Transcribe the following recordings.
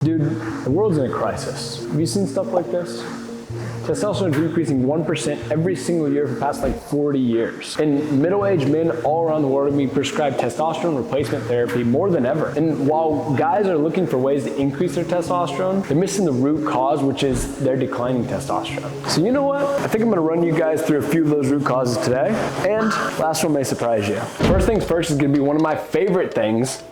Dude, the world's in a crisis. Have you seen stuff like this? Testosterone is decreasing 1% every single year for the past 40 years. And middle-aged men all around the world are being prescribed testosterone replacement therapy more than ever. And while guys are looking for ways to increase their testosterone, they're missing the root cause, which is their declining testosterone. So you know what? I think I'm gonna run you guys through a few of those root causes today. And last one may surprise you. First things first is gonna be one of my favorite things,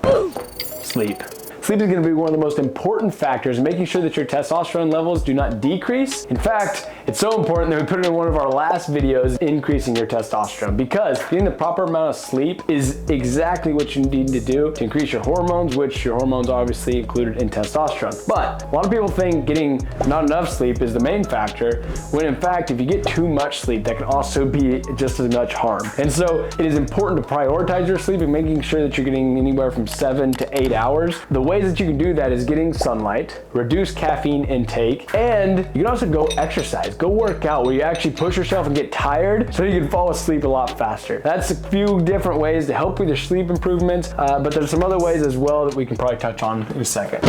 sleep. Sleep is going to be one of the most important factors in making sure that your testosterone levels do not decrease. In fact, it's so important that we put it in one of our last videos, increasing your testosterone, because getting the proper amount of sleep is exactly what you need to do to increase your hormones, which your hormones are obviously included in testosterone. But a lot of people think getting not enough sleep is the main factor, when in fact, if you get too much sleep, that can also be just as much harm. And so it is important to prioritize your sleep and making sure that you're getting anywhere from 7 to 8 hours. The ways that you can do that is getting sunlight, reduce caffeine intake, and you can also go exercise, go work out where you actually push yourself and get tired so you can fall asleep a lot faster. That's a few different ways to help with your sleep improvements, but there's some other ways as well that we can probably touch on in a second.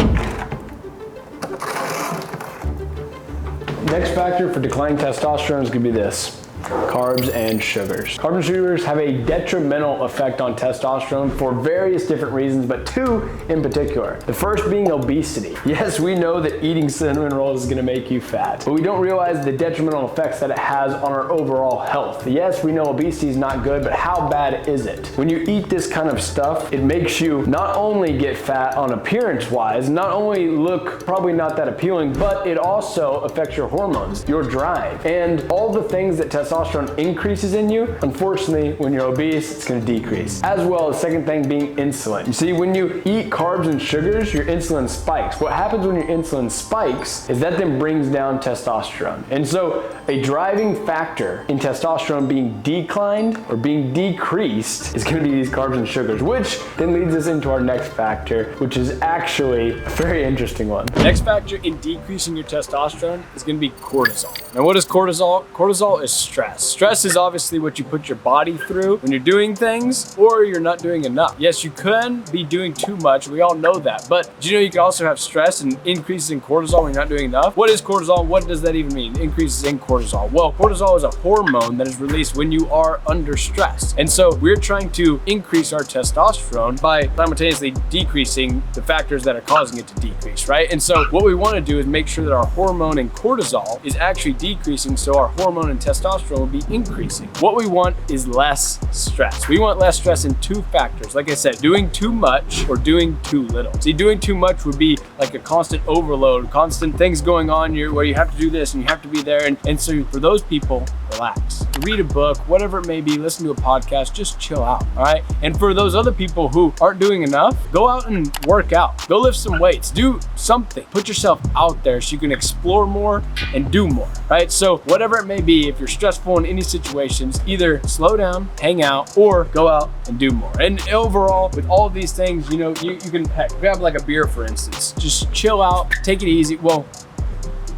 Next factor for declining testosterone is going to be this: carbs and sugars. Carbs and sugars have a detrimental effect on testosterone for various different reasons, but two in particular. The first being obesity. Yes, we know that eating cinnamon rolls is gonna make you fat, but we don't realize the detrimental effects that it has on our overall health. Yes, we know obesity is not good, but how bad is it? When you eat this kind of stuff, it makes you not only get fat on appearance-wise, not only look probably not that appealing, but it also affects your hormones, your drive, and all the things that testosterone increases in you. Unfortunately, when you're obese, it's going to decrease. As well as second thing being insulin. You see, when you eat carbs and sugars, your insulin spikes. What happens when your insulin spikes is that then brings down testosterone. And so a driving factor in testosterone being declined or being decreased is going to be these carbs and sugars, which then leads us into our next factor, which is actually a very interesting one. Next factor in decreasing your testosterone is going to be cortisol. Now, what is cortisol? Cortisol is stress. Stress is obviously what you put your body through when you're doing things or you're not doing enough. Yes, you can be doing too much. We all know that. But do you know you can also have stress and increases in cortisol when you're not doing enough? What is cortisol? What does that even mean? Increases in cortisol. Well, cortisol is a hormone that is released when you are under stress. And so we're trying to increase our testosterone by simultaneously decreasing the factors that are causing it to decrease, right? And so what we want to do is make sure that our hormone and cortisol is actually decreasing so our hormone and testosterone will be increasing. What we want is less stress. We want less stress in two factors. Like I said, doing too much or doing too little. See, doing too much would be like a constant overload, constant things going on where you have to do this and you have to be there. And so for those people, relax. Read a book, whatever it may be, listen to a podcast, just chill out, all right? And for those other people who aren't doing enough, go out and work out. Go lift some weights, do something. Put yourself out there so you can explore more and do more, right? So whatever it may be, if you're stressful in any situations, either slow down, hang out, or go out and do more. And overall, with all of these things, you know, you can grab like a beer, for instance. Just chill out, take it easy. Well,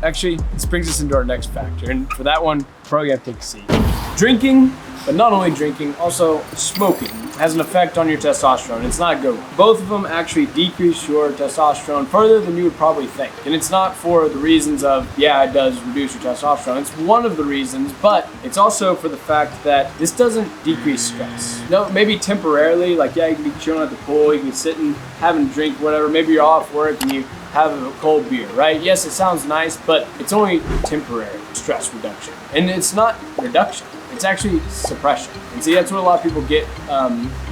actually, this brings us into our next factor. And for that one, probably have to take a seat. Drinking, but not only drinking, also smoking has an effect on your testosterone. It's not good. Both of them actually decrease your testosterone further than you would probably think. And it's not for the reasons of, yeah, it does reduce your testosterone. It's one of the reasons, but it's also for the fact that this doesn't decrease stress. No, maybe temporarily, like, yeah, you can be chilling at the pool, you can be sitting, having a drink, whatever. Maybe you're off work and you have a cold beer, right? Yes, it sounds nice, but it's only temporary stress reduction. And it's not reduction. It's actually suppression. And see, that's what a lot of people get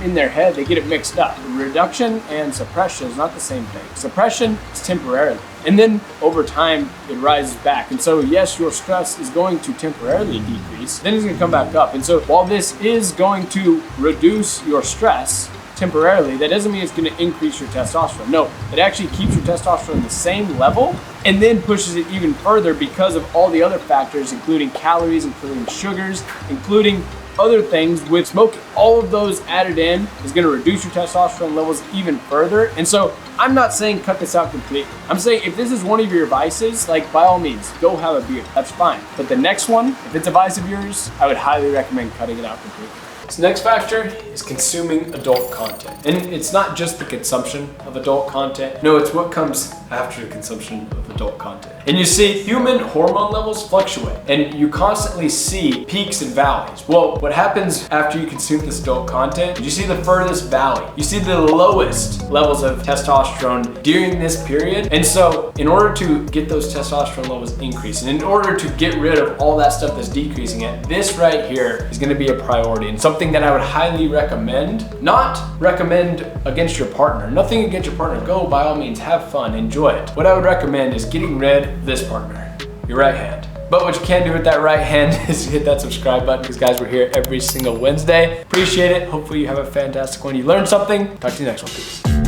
in their head. They get it mixed up. Reduction and suppression is not the same thing. Suppression is temporarily. And then over time, it rises back. And so yes, your stress is going to temporarily decrease. Then it's going to come back up. And so while this is going to reduce your stress temporarily, that doesn't mean it's going to increase your testosterone. No, it actually keeps your testosterone the same level and then pushes it even further because of all the other factors, including calories, including sugars, including other things with smoking. All of those added in is going to reduce your testosterone levels even further. And so I'm not saying cut this out completely. I'm saying if this is one of your vices, like, by all means, go have a beer. That's fine. But the next one, if it's a vice of yours, I would highly recommend cutting it out completely. So next factor is consuming adult content. And it's not just the consumption of adult content. No, it's what comes after the consumption of adult content. And you see human hormone levels fluctuate and you constantly see peaks and valleys. Well, what happens after you consume this adult content, you see the furthest valley. You see the lowest levels of testosterone during this period. And so in order to get those testosterone levels increased, and in order to get rid of all that stuff that's decreasing it, this right here is gonna be a priority and something that I would highly recommend. Not recommend against your partner. Nothing against your partner. Go by all means, have fun, enjoy it. What I would recommend is getting rid of this partner, your right hand. But what you can do with that right hand is hit that subscribe button, because guys, we're here every single Wednesday. Appreciate it. Hopefully you have a fantastic one. You learned something. Talk to you next one. Peace.